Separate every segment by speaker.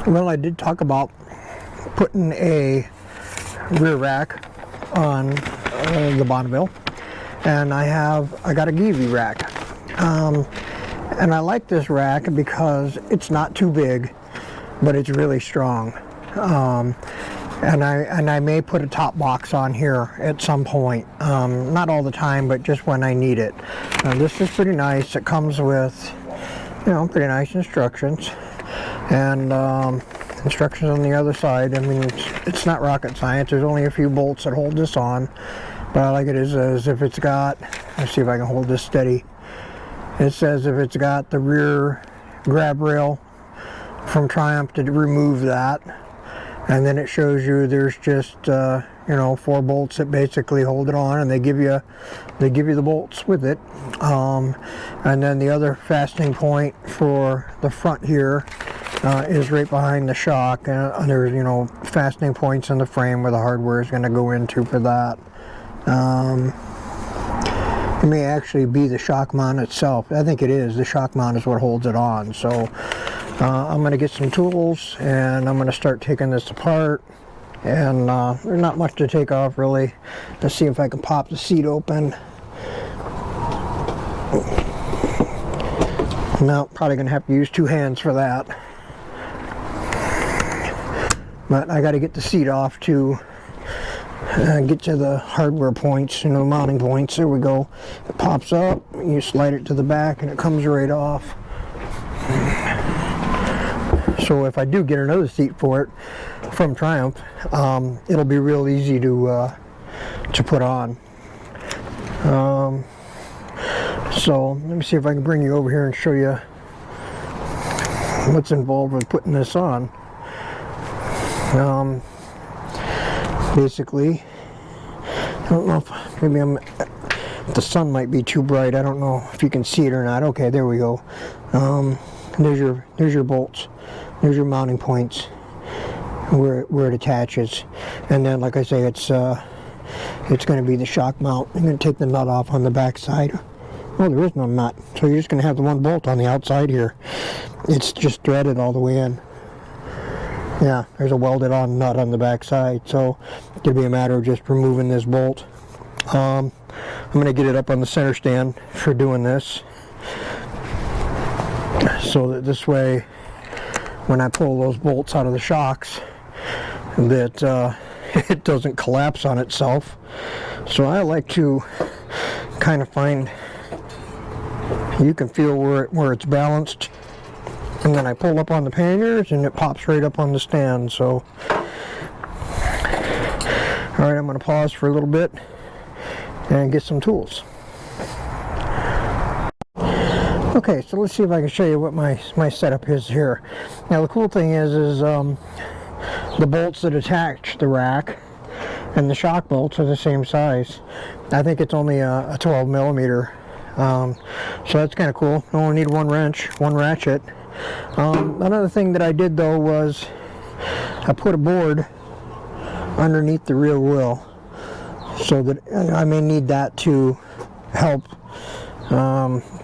Speaker 1: Well, I did talk about putting a rear rack on the Bonneville, and I got a Givi rack, and I like this rack because it's not too big, but it's really strong. And I may put a top box on here at some point, not all the time, but just when I need it. This is pretty nice. It comes with, you know, pretty nice instructions, and instructions on the other side. I mean, it's not rocket science. There's only a few bolts that hold this on, but I like it as if it's got, let's see if I can hold this steady. It says if it's got the rear grab rail from Triumph, to remove that, and then it shows you there's just you know, 4 bolts that basically hold it on, and they give you the bolts with it, and then the other fastening point for the front here is right behind the shock, and there's, you know, fastening points in the frame where the hardware is going to go into for that. It may actually be the shock mount itself. I think it is. The shock mount is what holds it on. So I'm going to get some tools, and I'm going to start taking this apart. And there's not much to take off, really. Let's see if I can pop the seat open. No, probably going to have to use 2 hands for that. But I got to get the seat off to get to the hardware points, you know, the mounting points. There we go. It pops up, you slide it to the back, and it comes right off. So if I do get another seat for it from Triumph, it'll be real easy to put on. So let me see if I can bring you over here and show you what's involved with putting this on. Basically, I don't know if maybe the sun might be too bright. I don't know if you can see it or not. Okay, there we go. There's your bolts. There's your mounting points where it attaches, and then, like I say, it's going to be the shock mount. I'm going to take the nut off on the back side. Oh, there is no nut, so you're just going to have the one bolt on the outside here. It's just threaded all the way in. Yeah, there's a welded on nut on the back side, so it'll be a matter of just removing this bolt. I'm going to get it up on the center stand for doing this, so that this way, when I pull those bolts out of the shocks, that it doesn't collapse on itself. So I like to kind of find, you can feel where it's balanced, and then I pull up on the panniers and it pops right up on the stand. So alright, I'm going to pause for a little bit and get some tools. Okay, so let's see if I can show you what my setup is here. Now the cool thing is the bolts that attach the rack and the shock bolts are the same size. I think it's only a 12 millimeter. So that's kind of cool. I only need one wrench, one ratchet. Another thing that I did though was I put a board underneath the rear wheel, so that I may need that to help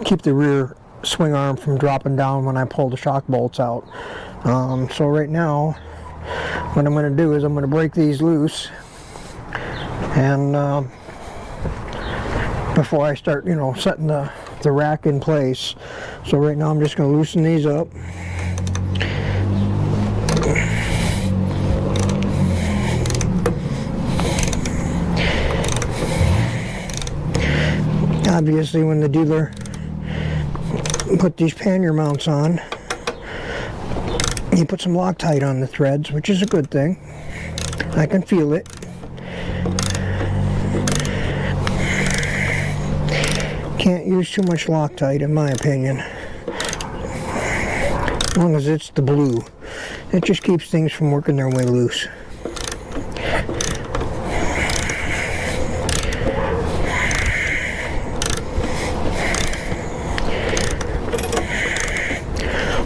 Speaker 1: keep the rear swing arm from dropping down when I pull the shock bolts out. So right now what I'm going to do is I'm going to break these loose, and before I start, you know, setting the rack in place. So right now I'm just going to loosen these up. Obviously, when the dealer put these pannier mounts on, he put some Loctite on the threads, which is a good thing. I can feel it. Can't use too much Loctite, in my opinion, as long as it's the blue. It just keeps things from working their way loose.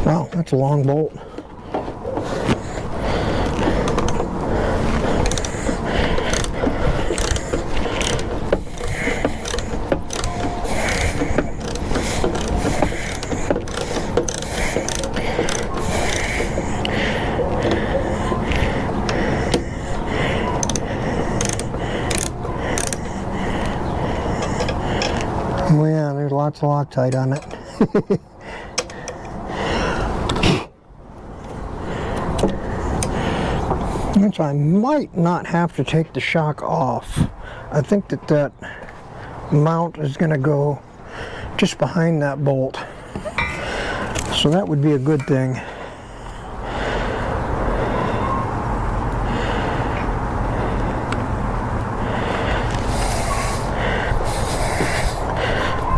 Speaker 1: Wow, that's a long bolt. lots of Loctite on it. And so I might not have to take the shock off. I think that mount is going to go just behind that bolt. So that would be a good thing.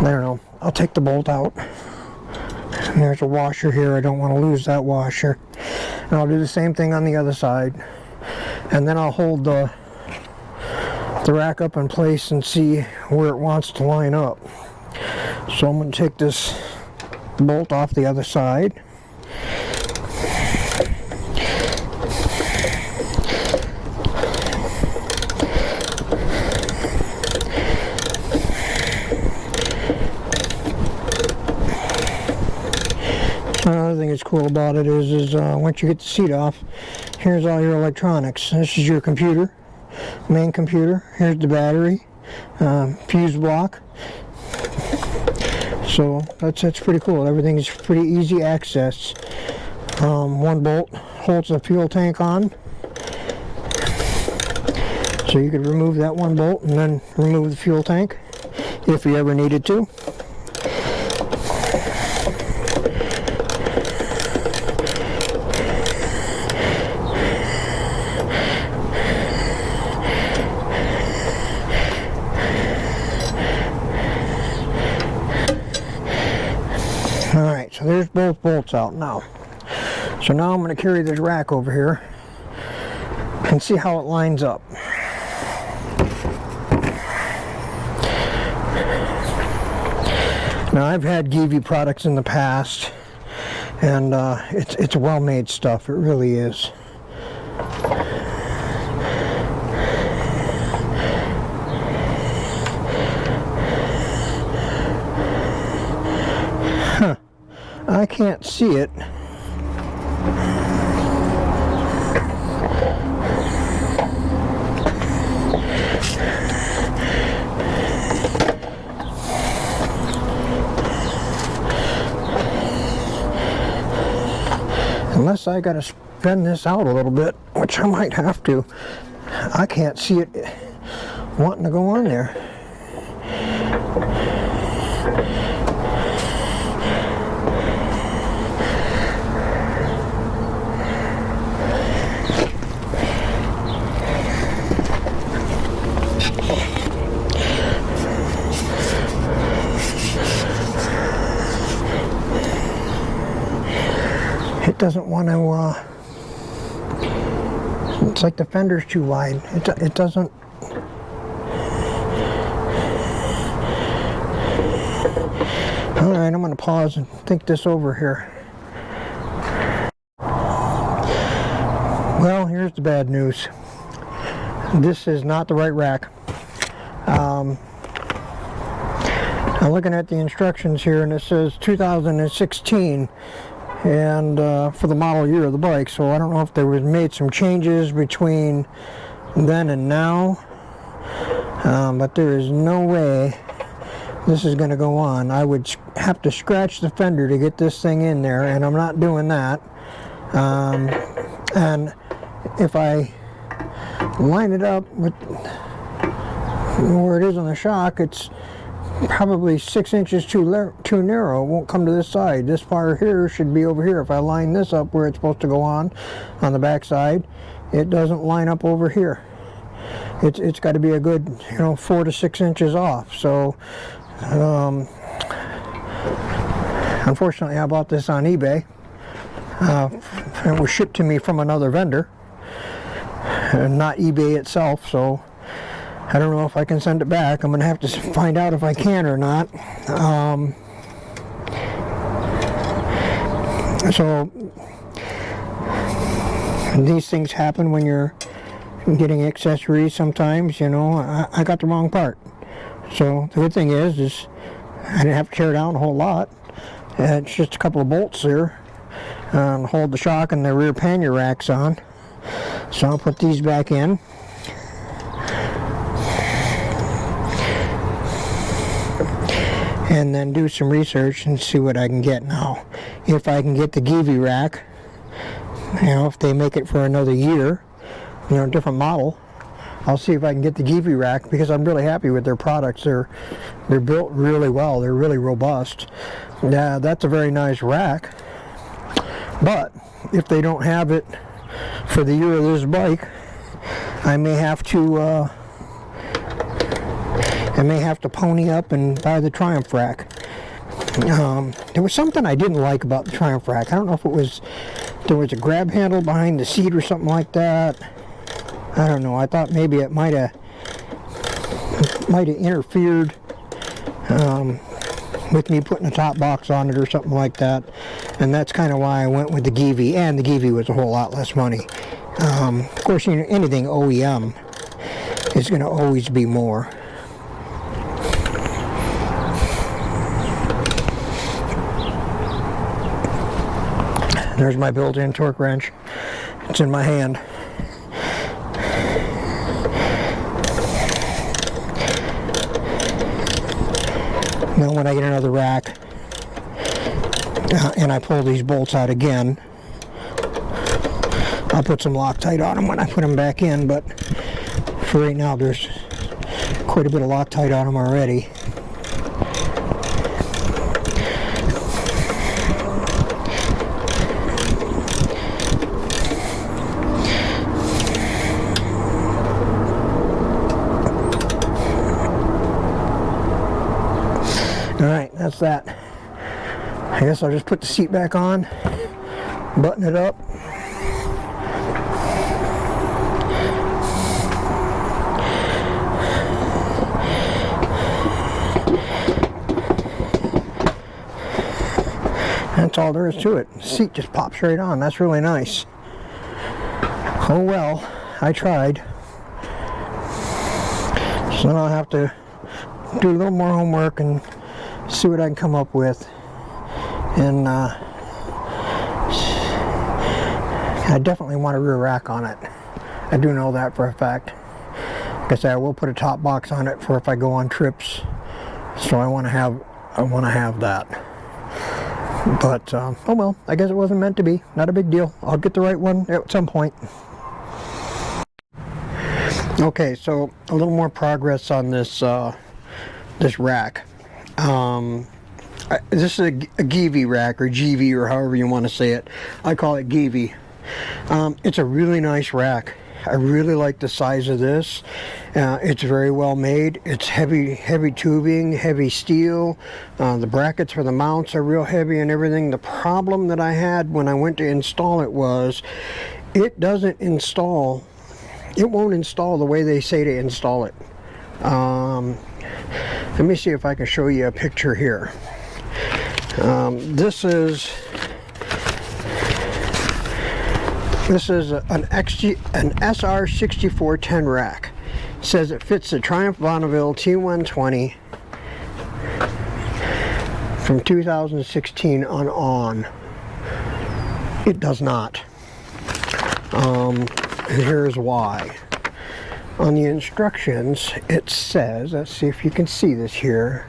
Speaker 1: I don't know. I'll take the bolt out. And there's a washer here. I don't want to lose that washer. And I'll do the same thing on the other side. And then I'll hold the rack up in place and see where it wants to line up. So I'm going to take this bolt off the other side. Another thing that's cool about it is once you get the seat off, here's all your electronics. This is your computer, main computer. Here's the battery, fuse block. So that's pretty cool. Everything is pretty easy access. One bolt holds the fuel tank on, so you could remove that one bolt and then remove the fuel tank if you ever needed to. Alright, so there's both bolts out now. So now I'm going to carry this rack over here and see how it lines up. Now I've had Givi products in the past, and it's well-made stuff. It really is. Huh. I can't see it. Unless I gotta bend this out a little bit, which I might have to. I can't see it wanting to go on there. It doesn't want to, it's like the fender's too wide. It doesn't. Alright, I'm going to pause and think this over here. Well, here's the bad news. This is not the right rack. I'm looking at the instructions here, and it says 2016. And for the model year of the bike, so I don't know if there was made some changes between then and now, but there is no way this is going to go on. I would have to scratch the fender to get this thing in there, and I'm not doing that. And if I line it up with where it is on the shock, it's probably 6 inches too narrow. It won't come to this side. This part here should be over here. If I line this up where it's supposed to go on the back side, it doesn't line up over here. It's got to be a good 4 to 6 inches off. So unfortunately I bought this on eBay. It was shipped to me from another vendor, not eBay itself, so I don't know if I can send it back. I'm going to have to find out if I can or not. So these things happen when you're getting accessories sometimes, I got the wrong part. So the good thing is I didn't have to tear down a whole lot. It's just a couple of bolts there. Hold the shock and the rear pannier racks on. So I'll put these back in. and then do some research and see what I can get. Now, if I can get the Givi rack, you know, if they make it for another year, you know, different model, I'll see if I can get the Givi rack, because I'm really happy with their products. They're built really well. They're really robust. Yeah, that's a very nice rack. But if they don't have it for the year of this bike, I may have to pony up and buy the Triumph rack. There was something I didn't like about the Triumph rack. I don't know if it was, there was a grab handle behind the seat or something like that. I don't know. I thought maybe it might have interfered with me putting a top box on it or something like that. And that's kind of why I went with the Givi. And the Givi was a whole lot less money. Of course, you know, anything OEM is going to always be more. There's my built-in torque wrench. It's in my hand. Now when I get another rack and I pull these bolts out again, I'll put some Loctite on them when I put them back in, but for right now there's quite a bit of Loctite on them already. Alright, that's that. I guess I'll just put the seat back on, button it up. That's all there is to it. The seat just pops right on. That's really nice. Oh well, I tried. So now I'll have to do a little more homework and see what I can come up with. And I definitely want a rear rack on it. I do know that for a fact. Like I said, I will put a top box on it for if I go on trips. So I want to have that. But oh well, I guess it wasn't meant to be. Not a big deal. I'll get the right one at some point. Okay, so a little more progress on this this rack. This is a Givi rack, or Givi, or however you want to say it. I call it Givi. It's a really nice rack. I really like the size of this. It's very well made. It's heavy tubing, heavy steel. The brackets for the mounts are real heavy and everything. The problem that I had when I went to install it was it doesn't install. It won't install the way they say to install it. Let me see if I can show you a picture here. This is an SR6410 rack. It says it fits the Triumph Bonneville T120 from 2016 on. It does not. And here's why. On the instructions, it says, let's see if you can see this here,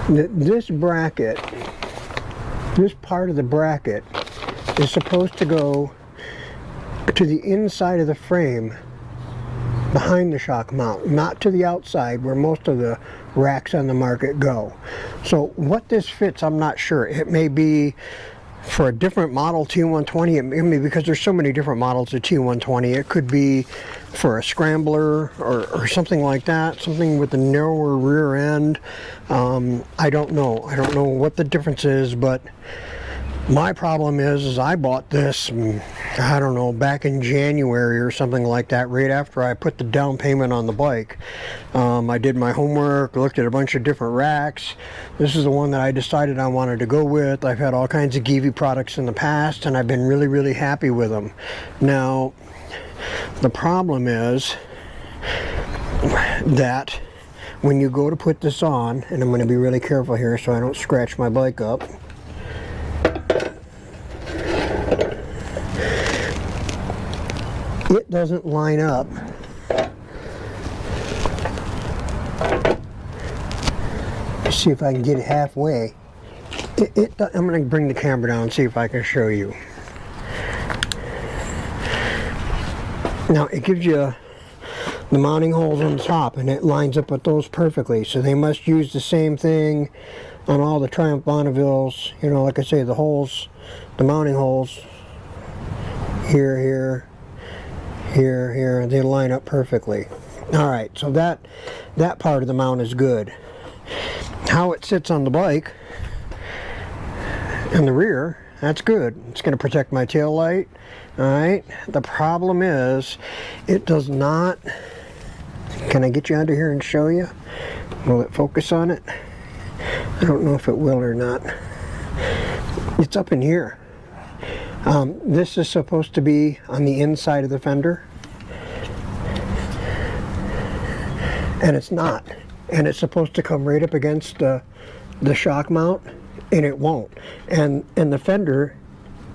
Speaker 1: that this bracket, this part of the bracket, is supposed to go to the inside of the frame behind the shock mount, not to the outside where most of the racks on the market go. So what this fits, I'm not sure. It may be for a different model T120. It may be because there's so many different models of T120. It could be for a scrambler or something like that, something with a narrower rear end. I don't know. I don't know what the difference is, but my problem is I bought this, I don't know, back in January or something like that, right after I put the down payment on the bike. I did my homework, looked at a bunch of different racks. This is the one that I decided I wanted to go with. I've had all kinds of Givi products in the past, and I've been really happy with them. Now, the problem is that when you go to put this on, and I'm going to be really careful here so I don't scratch my bike up. It doesn't line up See if I can get it halfway. I'm going to bring the camera down and see if I can show you. Now it gives you the mounting holes on the top, and it lines up with those perfectly. So they must use the same thing on all the Triumph Bonnevilles. You know, like I say, the holes, the mounting holes, here, here, here, here, they line up perfectly. Alright, so that part of the mount is good. How it sits on the bike in the rear, that's good. It's going to protect my tail light. Alright, the problem is it does not. Can I get you under here and show you? Will it focus on it? I don't know if it will or not. It's up in here. This is supposed to be on the inside of the fender, and it's not. And it's supposed to come right up against the shock mount, and it won't. And the fender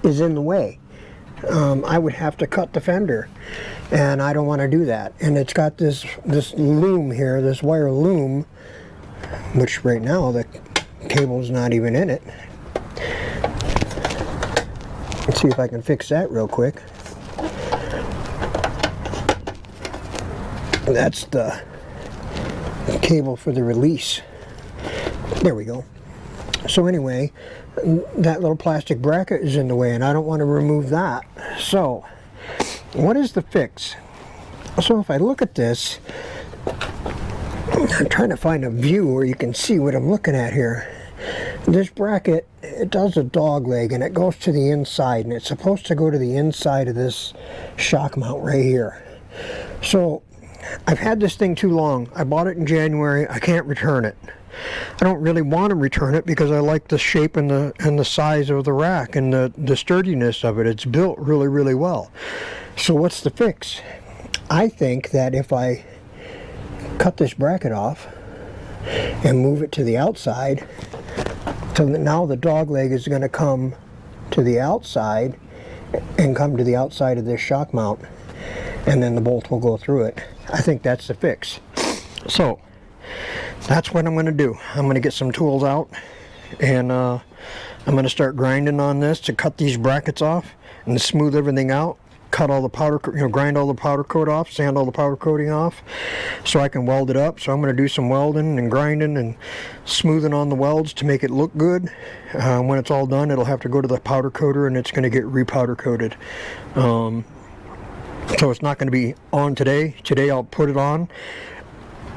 Speaker 1: is in the way. I would have to cut the fender, and I don't want to do that. And it's got this loom here, this wire loom, which right now the cable's not even in it. Let's see if I can fix that real quick. That's the cable for the release. There we go. So anyway, that little plastic bracket is in the way, and I don't want to remove that. So what is the fix? So if I look at this, I'm trying to find a view where you can see what I'm looking at here. This bracket, it does a dog leg, and it goes to the inside, and it's supposed to go to the inside of this shock mount right here. So I've had this thing too long. I bought it in January. I can't return it. I don't really want to return it because I like the shape and the size of the rack and the sturdiness of it. It's built really, really well. So what's the fix? I think that if I cut this bracket off and move it to the outside, so that now the dog leg is going to come to the outside and come to the outside of this shock mount, and then the bolt will go through it. I think that's the fix. So that's what I'm going to do. I'm going to get some tools out, and I'm going to start grinding on this to cut these brackets off and smooth everything out. Cut all the powder, grind all the powder coat off, sand all the powder coating off, so I can weld it up. So I'm going to do some welding and grinding and smoothing on the welds to make it look good. When it's all done, it'll have to go to the powder coater, and it's going to get repowder coated. So it's not going to be on today. Today I'll put it on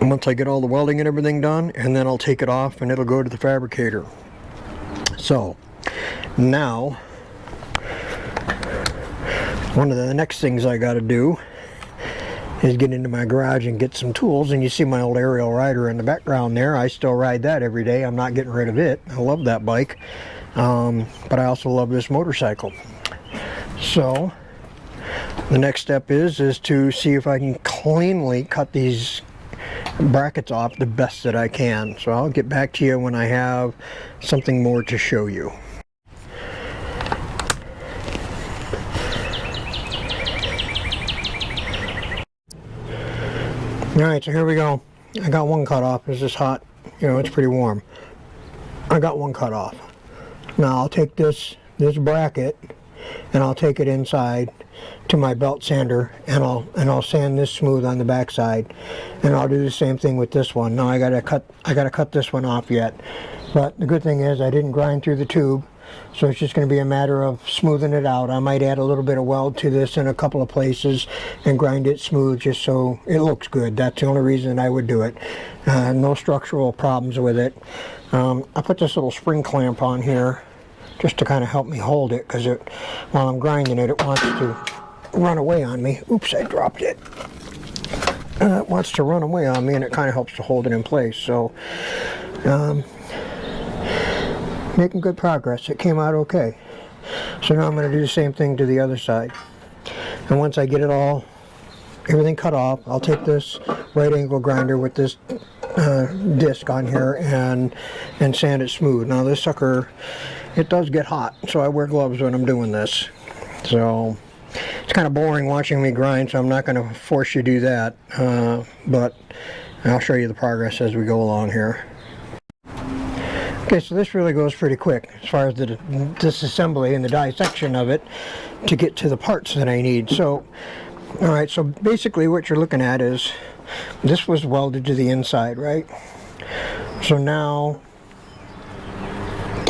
Speaker 1: once I get all the welding and everything done, and then I'll take it off and it'll go to the fabricator. So now, one of the next things I got to do is get into my garage and get some tools. And you see my old aerial rider in the background there. I still ride that every day. I'm not getting rid of it. I love that bike, but I also love this motorcycle. So the next step is to see if I can cleanly cut these brackets off the best that I can. So I'll get back to you when I have something more to show you. Alright, so here we go. I got one cut off. It's just hot. You know, it's pretty warm. I got one cut off. Now I'll take this bracket and I'll take it inside to my belt sander, and I'll sand this smooth on the back side, and I'll do the same thing with this one. Now I gotta cut this one off yet, but the good thing is I didn't grind through the tube, so it's just going to be a matter of smoothing it out. I might add a little bit of weld to this in a couple of places and grind it smooth just so it looks good. That's the only reason I would do it. No structural problems with it. I put this little spring clamp on here just to kind of help me hold it, because while I'm grinding it, it wants to run away on me. Oops, I dropped it. It wants to run away on me, and it kind of helps to hold it in place. So making good progress. It came out okay. So now I'm going to do the same thing to the other side. And once I get everything cut off, I'll take this right angle grinder with this disc on here and sand it smooth. Now this sucker, it does get hot, so I wear gloves when I'm doing this. So it's kind of boring watching me grind, so I'm not going to force you to do that, but I'll show you the progress as we go along here. Okay, so this really goes pretty quick as far as the disassembly and the dissection of it to get to the parts that I need. So, alright, so basically what you're looking at is this was welded to the inside, right? So now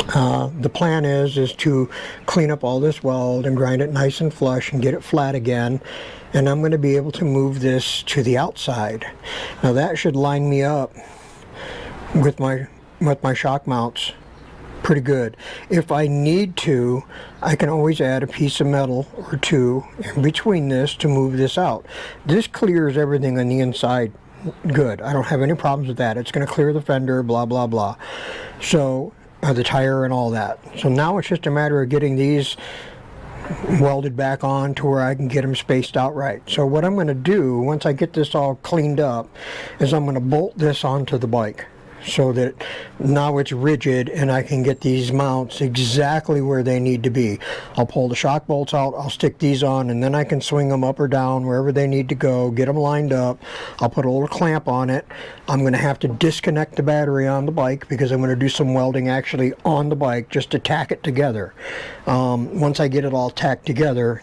Speaker 1: the plan is to clean up all this weld and grind it nice and flush and get it flat again, and I'm going to be able to move this to the outside. Now that should line me up with my shock mounts pretty good. If I need to, I can always add a piece of metal or two in between this to move this out. This clears everything on the inside good. I don't have any problems with that. It's going to clear the fender, blah blah blah. So the tire and all that. So now it's just a matter of getting these welded back on to where I can get them spaced out right. So what I'm going to do once I get this all cleaned up is I'm going to bolt this onto the bike so that now it's rigid and I can get these mounts exactly where they need to be. I'll pull the shock bolts out, I'll stick these on, and then I can swing them up or down wherever they need to go, get them lined up. I'll put a little clamp on it. I'm going to have to disconnect the battery on the bike because I'm going to do some welding actually on the bike just to tack it together. Once I get it all tacked together,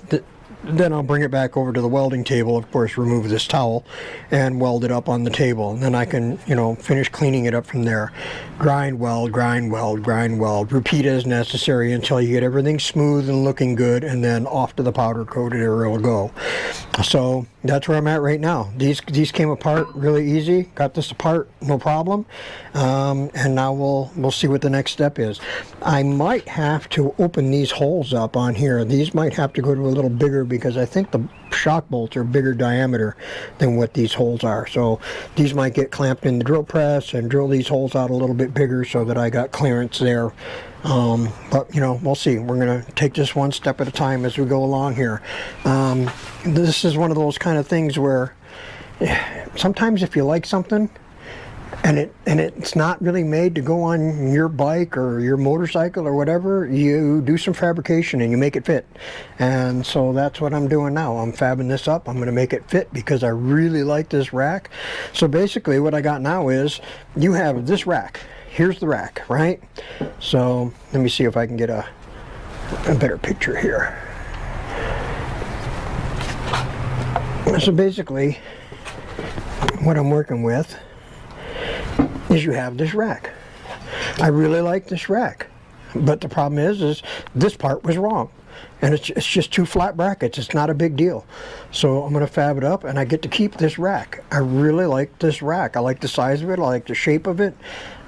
Speaker 1: then I'll bring it back over to the welding table, of course remove this towel and weld it up on the table, and then I can, you know, finish cleaning it up from there. Grind, weld, grind, weld, grind, weld, repeat as necessary until you get everything smooth and looking good, and then off to the powder coated area will go. So that's where I'm at right now. These came apart really easy, got this apart no problem, and now we'll see what the next step is. I might have to open these holes up on here. These might have to go to a little bigger because I think the shock bolts are bigger diameter than what these holes are. So these might get clamped in the drill press and drill these holes out a little bit bigger so that I got clearance there. But you know, we'll see. We're going to take this one step at a time as we go along here. This is one of those kind of things where sometimes if you like something and it's not really made to go on your bike or your motorcycle or whatever, you do some fabrication and you make it fit. And so that's what I'm doing now. I'm fabbing this up. I'm going to make it fit because I really like this rack. So basically what I got now is you have this rack. Here's the rack, right? So let me see if I can get a better picture here. So basically what I'm working with is you have this rack. I really like this rack, but the problem is this part was wrong, and it's just two flat brackets. It's not a big deal. So I'm going to fab it up and I get to keep this rack. I really like this rack. I like the size of it. I like the shape of it.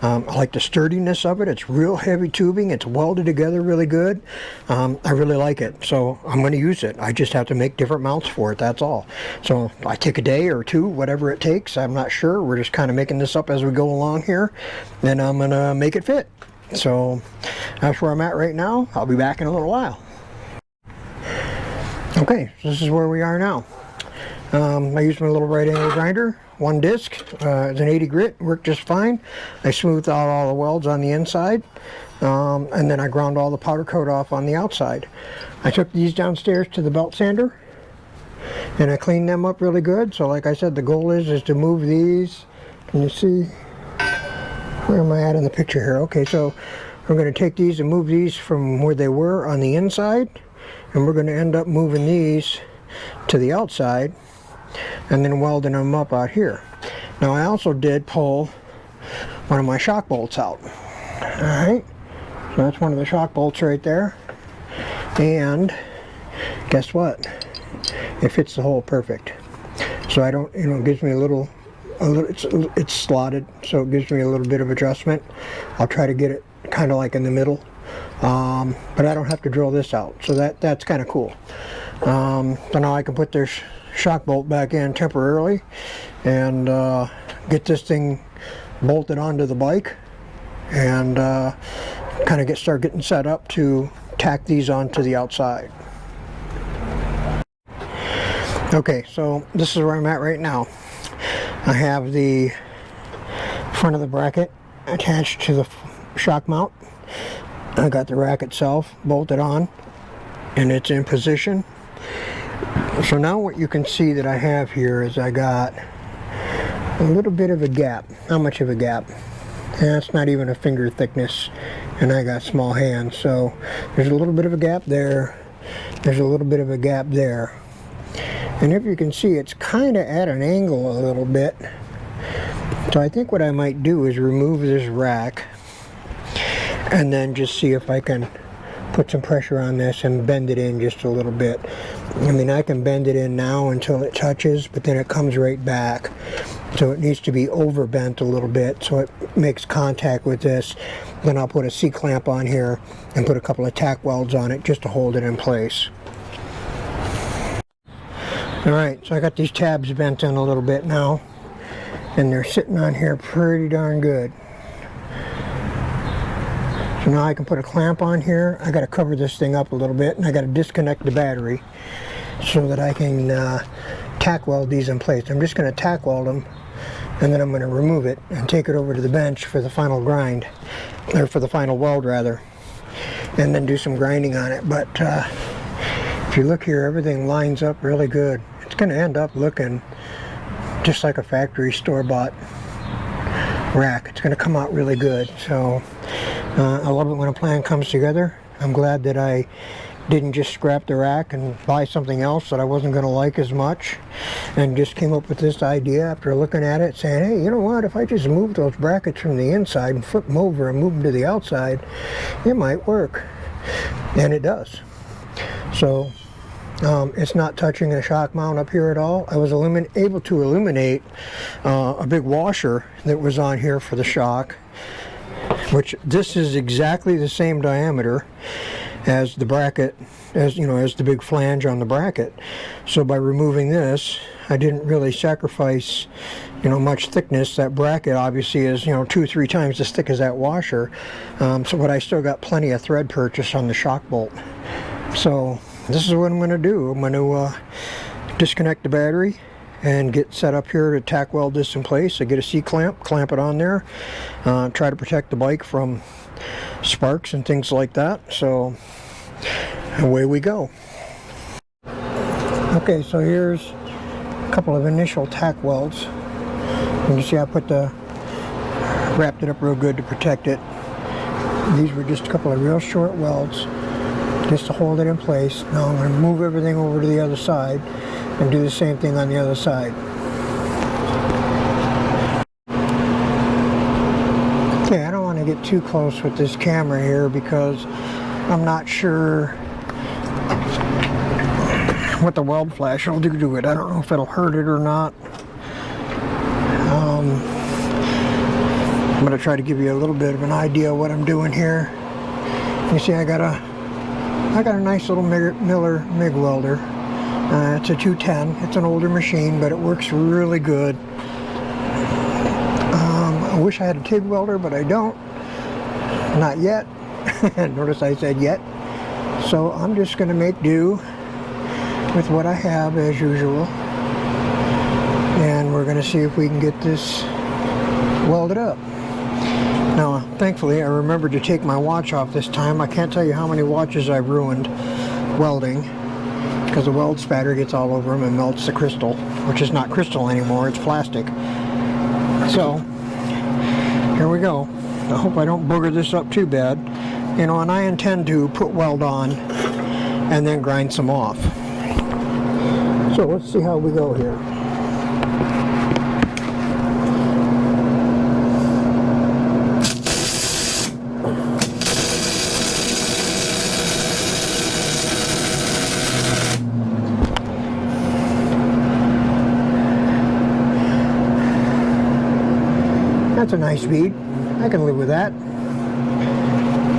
Speaker 1: I like the sturdiness of it. It's real heavy tubing. It's welded together really good. I really like it. So I'm going to use it. I just have to make different mounts for it. That's all. So I take a day or two, whatever it takes. I'm not sure. We're just kind of making this up as we go along here. Then I'm going to make it fit. So that's where I'm at right now. I'll be back in a little while. Okay, so this is where we are now. I used my little right angle grinder, one disc. It's an 80 grit, worked just fine. I smoothed out all the welds on the inside, and then I ground all the powder coat off on the outside. I took these downstairs to the belt sander and I cleaned them up really good. So like I said, the goal is to move these. Can you see? Where am I at in the picture here? Okay, so we're going to take these and move these from where they were on the inside, and we're going to end up moving these to the outside and then welding them up out here. Now I also did pull one of my shock bolts out. Alright, so that's one of the shock bolts right there, and guess what? It fits the hole perfect. So I don't, you know, it gives me a little it's slotted, so it gives me a little bit of adjustment. I'll try to get it kind of like in the middle, but I don't have to drill this out, so that's kind of cool. So now I can put this shock bolt back in temporarily and get this thing bolted onto the bike and kind of start getting set up to tack these onto the outside. Okay, so this is where I'm at right now. I have the front of the bracket attached to the shock mount. I got the rack itself bolted on and it's in position. So now what you can see that I have here is I got a little bit of a gap. How much of a gap? And it's not even a finger thickness, and I got small hands, so there's a little bit of a gap there. There's a little bit of a gap there. And if you can see, it's kind of at an angle a little bit. So I think what I might do is remove this rack and then just see if I can put some pressure on this and bend it in just a little bit. I mean, I can bend it in now until it touches, but then it comes right back. So it needs to be over bent a little bit so it makes contact with this. Then I'll put a C-clamp on here and put a couple of tack welds on it just to hold it in place. Alright, so I got these tabs bent in a little bit now, and they're sitting on here pretty darn good. So now I can put a clamp on here. I got to cover this thing up a little bit, and I got to disconnect the battery so that I can tack weld these in place. I'm just going to tack weld them, and then I'm going to remove it and take it over to the bench for the final grind, or for the final weld rather, and then do some grinding on it. But if you look here, everything lines up really good. It's going to end up looking just like a factory store-bought rack. It's going to come out really good. So I love it when a plan comes together. I'm glad that I didn't just scrap the rack and buy something else that I wasn't going to like as much, and just came up with this idea after looking at it, saying, hey, you know what, if I just move those brackets from the inside and flip them over and move them to the outside, it might work. And it does. So it's not touching a shock mount up here at all. I was able to eliminate a big washer that was on here for the shock, which this is exactly the same diameter as the bracket, as you know, as the big flange on the bracket. So by removing this, I didn't really sacrifice, you know, much thickness. That bracket obviously is, you know, 2-3 times as thick as that washer. But I still got plenty of thread purchase on the shock bolt. So this is what I'm going to do. I'm going to disconnect the battery and get set up here to tack weld this in place. I get a C-clamp, clamp it on there, try to protect the bike from sparks and things like that. So away we go. Okay, so here's a couple of initial tack welds. You can see I wrapped it up real good to protect it. These were just a couple of real short welds just to hold it in place. Now I'm going to move everything over to the other side and do the same thing on the other side. Okay, I don't want to get too close with this camera here because I'm not sure what the weld flash will do to it. I don't know if it'll hurt it or not. I'm going to try to give you a little bit of an idea of what I'm doing here. You see I got a nice little Miller MIG welder. It's a 210. It's an older machine, but it works really good. I wish I had a TIG welder, but I don't. Not yet. Notice I said yet. So I'm just going to make do with what I have as usual. And we're going to see if we can get this welded up. Now, thankfully, I remembered to take my watch off this time. I can't tell you how many watches I've ruined welding, because the weld spatter gets all over them and melts the crystal, which is not crystal anymore, it's plastic. So, here we go. I hope I don't booger this up too bad. You know, and I intend to put weld on and then grind some off. So, let's see how we go here. That's a nice speed. I can live with that.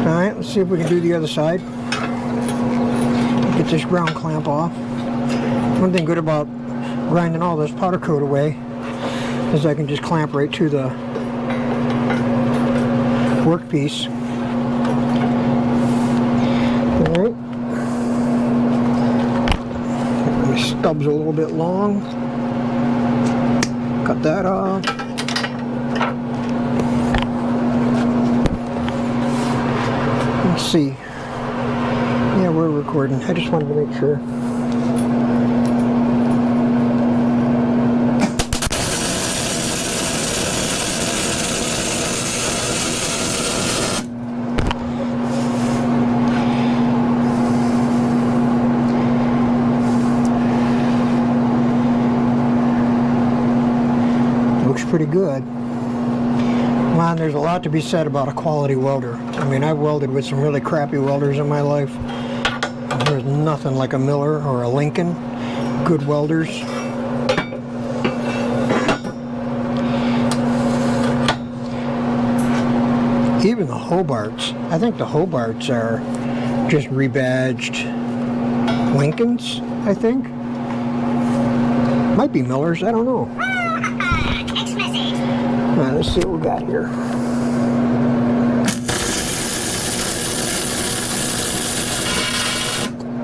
Speaker 1: Alright, let's see if we can do the other side. Get this ground clamp off. One thing good about grinding all this powder coat away is I can just clamp right to the workpiece. Alright. My stub's a little bit long. Cut that off. Let's see. Yeah, we're recording. I just wanted to make sure. pretty good. Man, there's a lot to be said about a quality welder. I mean, I've welded with some really crappy welders in my life. There's nothing like a Miller or a Lincoln. Good welders. Even the Hobarts. I think the Hobarts are just rebadged Lincolns, I think. Might be Millers, I don't know. Alright, let's see what we got here.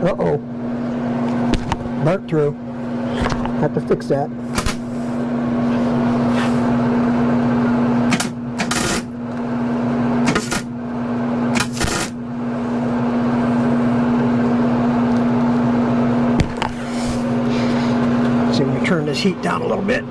Speaker 1: Uh-oh. Burnt through. Have to fix that. Let's see, let me turn this heat down a little bit.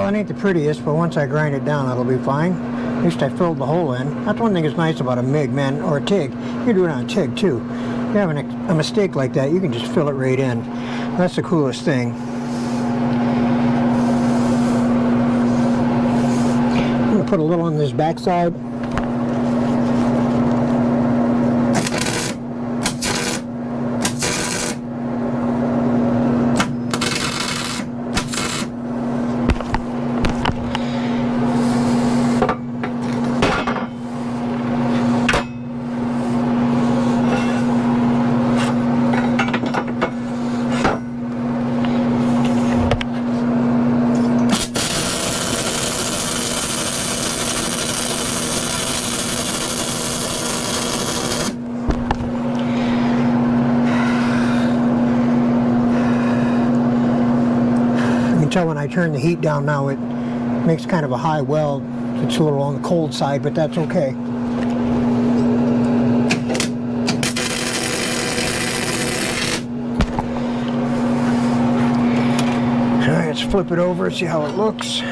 Speaker 1: Ain't the prettiest, but once I grind it down, it'll be fine. At least I filled the hole in. That's one thing that's nice about a MIG, man, or a TIG. You do it on a TIG too. If you have a mistake like that, you can just fill it right in. That's the coolest thing. I'm gonna put a little on this backside. When I turn the heat down now, it makes kind of a high weld. It's a little on the cold side, but that's okay. Alright, let's flip it over and see how it looks.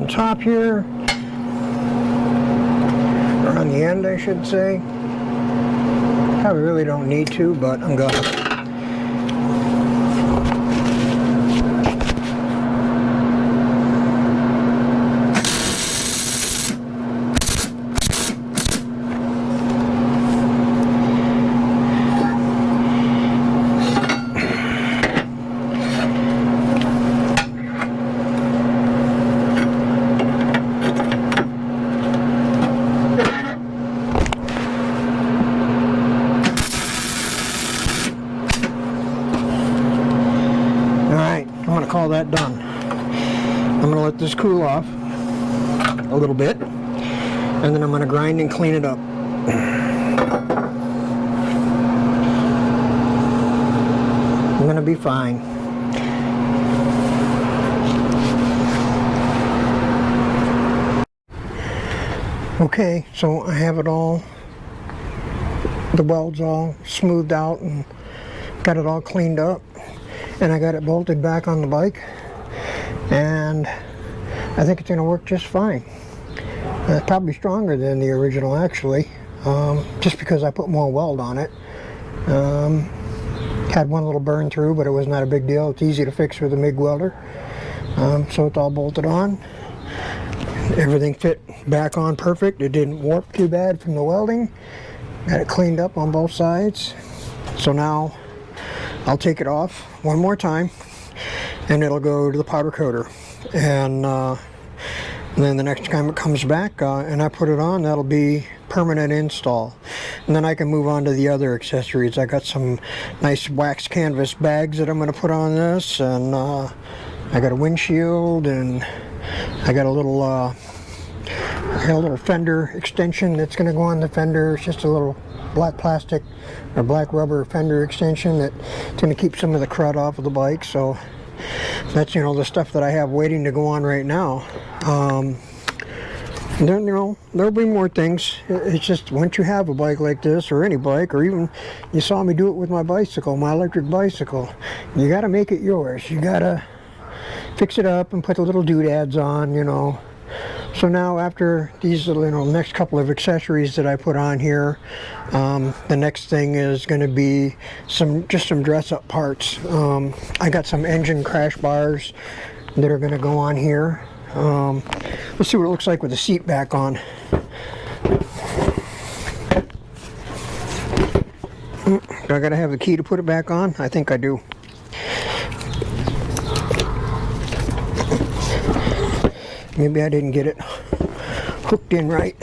Speaker 1: Top here, or on the end I should say. Probably really don't need to, but I'm gonna. Call that done. I'm going to let this cool off a little bit, and then I'm going to grind and clean it up. I'm going to be fine. Okay, so I have it all, the welds all smoothed out and got it all cleaned up. and I got it bolted back on the bike, and I think it's going to work just fine. It's probably stronger than the original, actually, just because I put more weld on it. Had one little burn through, but it was not a big deal. It's easy to fix with a MIG welder. So it's all bolted on. Everything fit back on perfect. It didn't warp too bad from the welding. Got it cleaned up on both sides. So now I'll take it off one more time, and it'll go to the powder coater. And then the next time it comes back and I put it on, that'll be permanent install. And then I can move on to the other accessories. I got some nice wax canvas bags that I'm going to put on this, and I got a windshield, and I got a little fender extension that's going to go on the fender. It's just a little black plastic or black rubber fender extension that's going to keep some of the crud off of the bike. So that's, you know, the stuff that I have waiting to go on right now. Then, you know, there'll be more things. It's just, once you have a bike like this, or any bike, or even you saw me do it with my bicycle, my electric bicycle, you got to make it yours. You got to fix it up and put the little doodads on, you know. So now, after these little, you know, next couple of accessories that I put on here, the next thing is going to be just some dress-up parts. I got some engine crash bars that are going to go on here. Let's see what it looks like with the seat back on. Do I gotta have the key to put it back on? I think I do. Maybe I didn't get it hooked in right.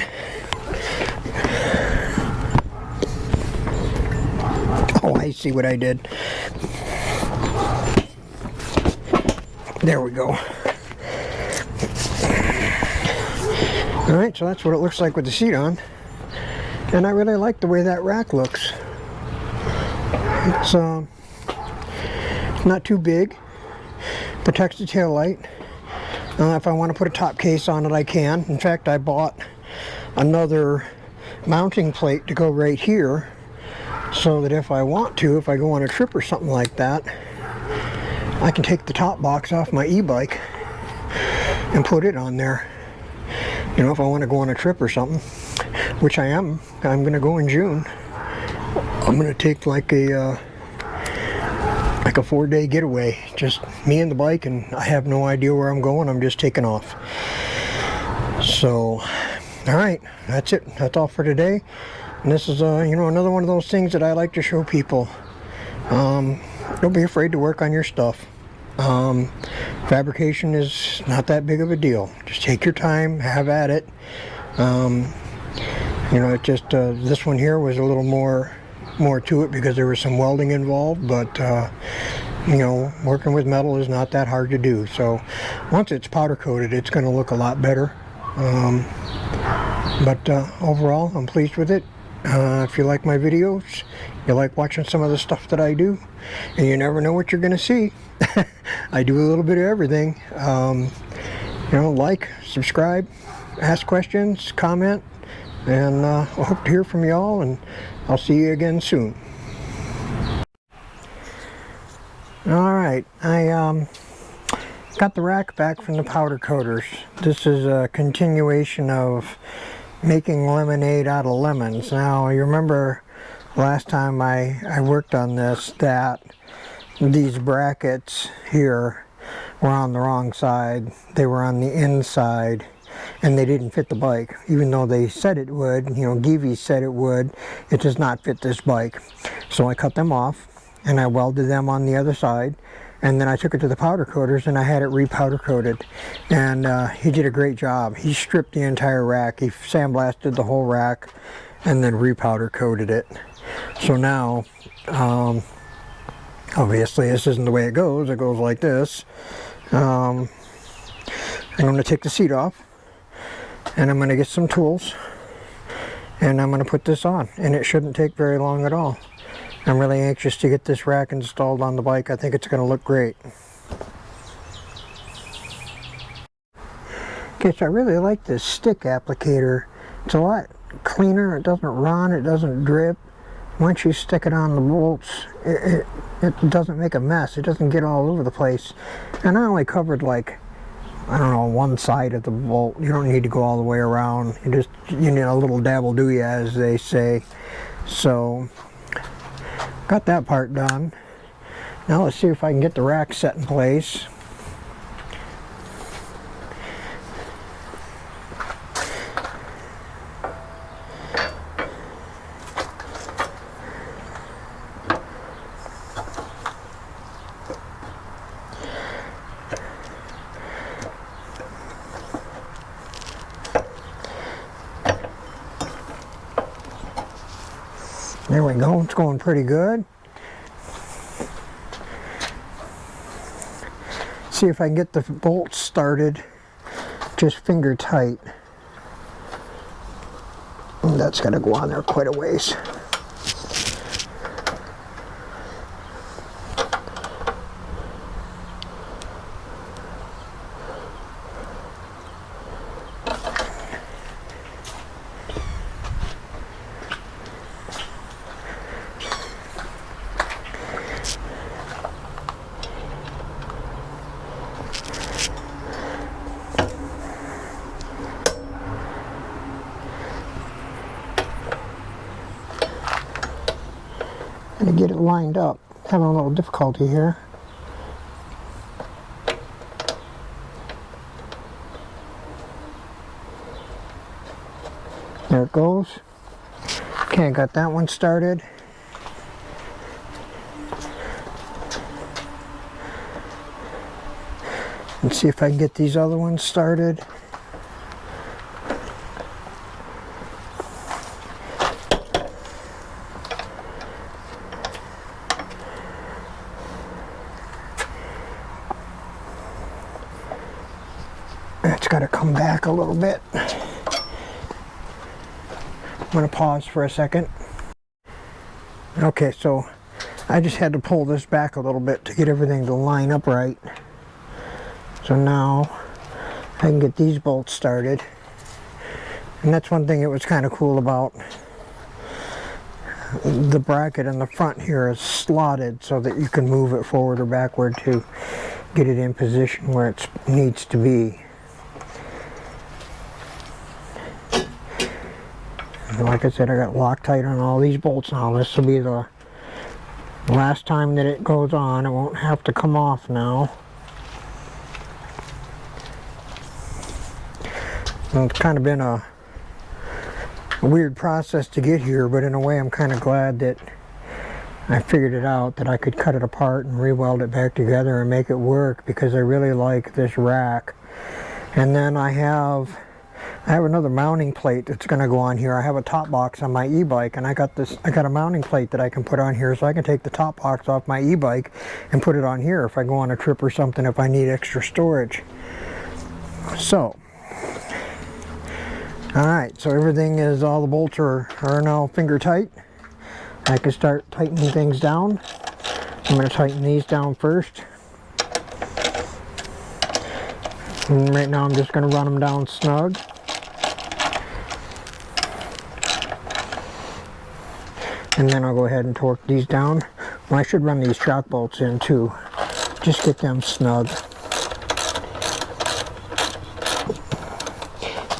Speaker 1: Oh, I see what I did. There we go. Alright, so that's what it looks like with the seat on. And I really like the way that rack looks. It's not too big. Protects the tail light. If I want to put a top case on it, I can. In fact, I bought another mounting plate to go right here, so that if I want to, if I go on a trip or something like that, I can take the top box off my e-bike and put it on there. You know, if I want to go on a trip or something, which I'm going to go in June. I'm going to take like a 4-day getaway, just me and the bike, and I have no idea where I'm going. I'm just taking off. So, all right, that's it. That's all for today. And this is, you know, another one of those things that I like to show people. Don't be afraid to work on your stuff. Fabrication is not that big of a deal. Just take your time, have at it. You know, it just this one here was a little more to it because there was some welding involved, but you know, working with metal is not that hard to do. So once it's powder coated, it's going to look a lot better. But overall, I'm pleased with it. If you like my videos, you like watching some of the stuff that I do, and you never know what you're going to see. I do a little bit of everything. You know, like, subscribe, ask questions, comment, and I hope to hear from y'all, and I'll see you again soon. Alright, I got the rack back from the powder coaters. This is a continuation of making lemonade out of lemons. Now, you remember last time I worked on this that these brackets here were on the wrong side. They were on the inside, and they didn't fit the bike. Even though they said it would, you know, Givi said it would, it does not fit this bike. So I cut them off, and I welded them on the other side, and then I took it to the powder coaters, and I had it re-powder coated. And he did a great job. He stripped the entire rack. He sandblasted the whole rack, and then re-powder coated it. So now, obviously this isn't the way it goes. It goes like this. I'm going to take the seat off, and I'm going to get some tools, and I'm going to put this on, and it shouldn't take very long at all. I'm really anxious to get this rack installed on the bike. I think it's going to look great. Okay, so I really like this stick applicator. It's a lot cleaner. It doesn't run, it doesn't drip. once you stick it on the bolts, it doesn't make a mess. It doesn't get all over the place. And I only covered like, I don't know, one side of the bolt. You don't need to go all the way around. You need a little dabble-do ya, as they say. So got that part done. Now let's see if I can get the rack set in place. There we go, it's going pretty good. See if I can get the bolts started just finger tight. And that's got to go on there quite a ways. To get it lined up, having a little difficulty here. There it goes. Okay, got that one started. Let's see if I can get these other ones started. It's got to come back a little bit. I'm going to pause for a second. Okay, so I just had to pull this back a little bit to get everything to line up right. So now I can get these bolts started. And that's one thing that was kind of cool about the bracket in the front here is slotted so that you can move it forward or backward to get it in position where it needs to be. Like I said, I got Loctite on all these bolts now. This will be the last time that it goes on. It won't have to come off now. Well, it's kind of been a weird process to get here, but in a way I'm kind of glad that I figured it out, that I could cut it apart and re-weld it back together and make it work, because I really like this rack. And then I have another mounting plate that's going to go on here. I have a top box on my e-bike, and I got a mounting plate that I can put on here, so I can take the top box off my e-bike and put it on here if I go on a trip or something, if I need extra storage. So alright, so everything is, all the bolts are now finger tight. I can start tightening things down. I'm going to tighten these down first. And right now I'm just going to run them down snug. And then I'll go ahead and torque these down. Well, I should run these shock bolts in too. Just get them snug.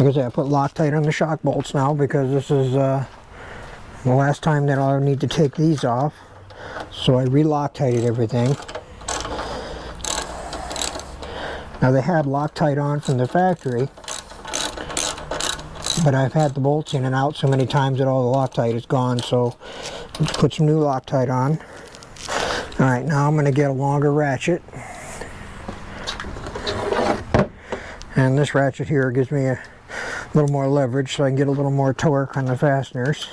Speaker 1: Like I said, I put Loctite on the shock bolts now because this is the last time that I'll need to take these off. So I re-Loctited everything. Now they had Loctite on from the factory, but I've had the bolts in and out so many times that all the Loctite is gone, so let's put some new Loctite on. Alright, now I'm going to get a longer ratchet. And this ratchet here gives me a little more leverage so I can get a little more torque on the fasteners.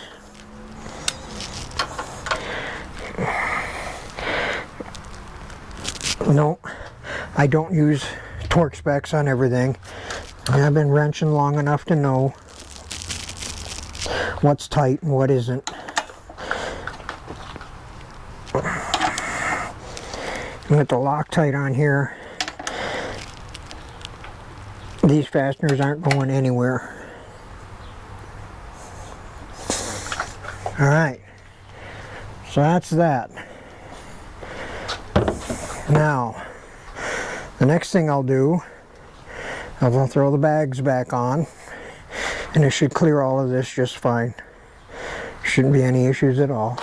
Speaker 1: No, I don't use torque specs on everything. I've been wrenching long enough to know what's tight and what isn't. With the Loctite on here, these fasteners aren't going anywhere. Alright, So that's that. Now, the next thing I'll do is I'll throw the bags back on, and it should clear all of this just fine. Shouldn't be any issues at all.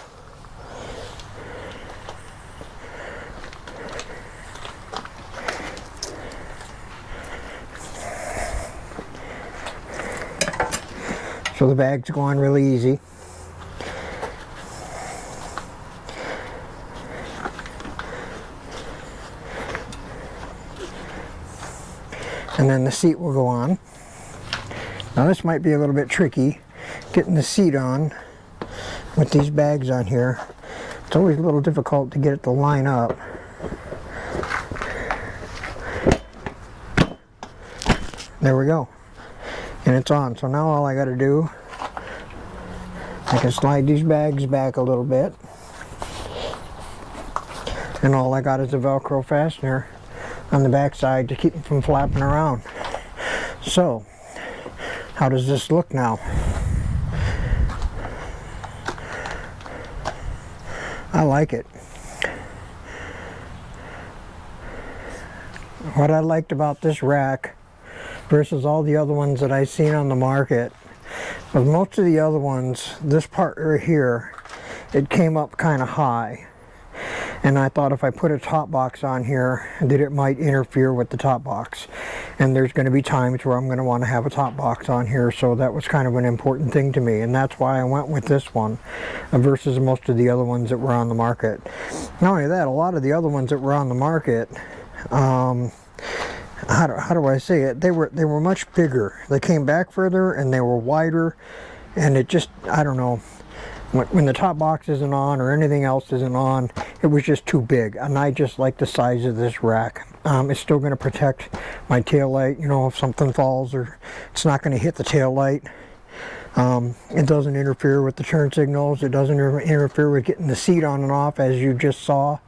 Speaker 1: So the bags go on really easy. And then the seat will go on. Now this might be a little bit tricky, getting the seat on with these bags on here. It's always a little difficult to get it to line up. There we go. And it's on. So now all I got to do, I can slide these bags back a little bit. And all I got is a Velcro fastener on the back side to keep them from flapping around. So, how does this look now? I like it. What I liked about this rack versus all the other ones that I've seen on the market was most of the other ones, this part right here, it came up kind of high. And I thought if I put a top box on here that it might interfere with the top box. And there's going to be times where I'm going to want to have a top box on here, so that was kind of an important thing to me, and that's why I went with this one versus most of the other ones that were on the market. Not only that, a lot of the other ones that were on the market, how do I say it, they were much bigger. They came back further and they were wider, and it just, I don't know, when the top box isn't on or anything else isn't on, it was just too big. And I just like the size of this rack. It's still going to protect my tail light, you know, if something falls, or it's not going to hit the tail light. It doesn't interfere with the turn signals. It doesn't interfere with getting the seat on and off, as you just saw.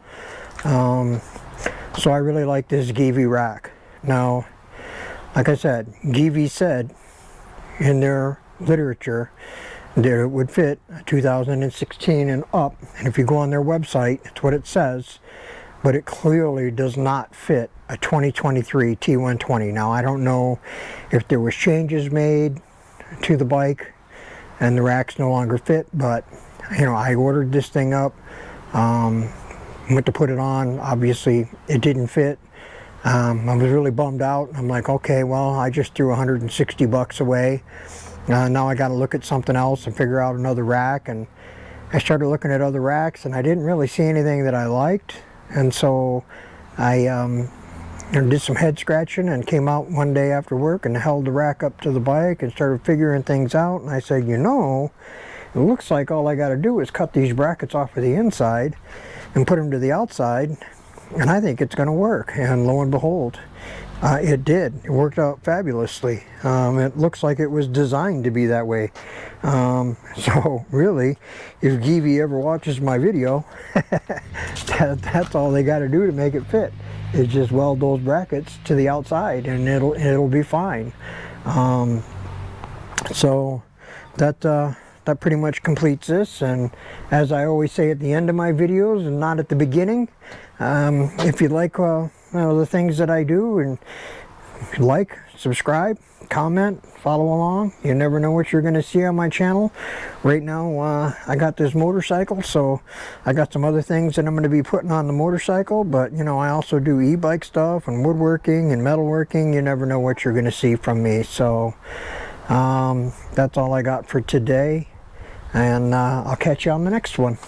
Speaker 1: So I really like this Givi rack. Now, like I said, Givi said in their literature that it would fit a 2016 and up, and if you go on their website, it's what it says, but it clearly does not fit a 2023 T120. Now, I don't know if there was changes made to the bike and the racks no longer fit, but you know, I ordered this thing up, went to put it on, obviously it didn't fit. I was really bummed out. I'm like, okay, well, I just threw 160 bucks away. Now I got to look at something else and figure out another rack, and I started looking at other racks and I didn't really see anything that I liked, and so I did some head scratching and came out one day after work and held the rack up to the bike and started figuring things out, and I said, you know, it looks like all I got to do is cut these brackets off of the inside and put them to the outside, and I think it's going to work. And lo and behold, it did. It worked out fabulously. It looks like it was designed to be that way. So really, if Givi ever watches my video, that's all they got to do to make it fit, is just weld those brackets to the outside, and it'll be fine. So that pretty much completes this. And as I always say at the end of my videos and not at the beginning, if you like you know, the things that I do, and like, subscribe, comment, follow along. You never know what you're going to see on my channel. Right now I got this motorcycle, so I got some other things that I'm going to be putting on the motorcycle, but you know, I also do e-bike stuff and woodworking and metalworking. You never know what you're going to see from me. So that's all I got for today, and I'll catch you on the next one.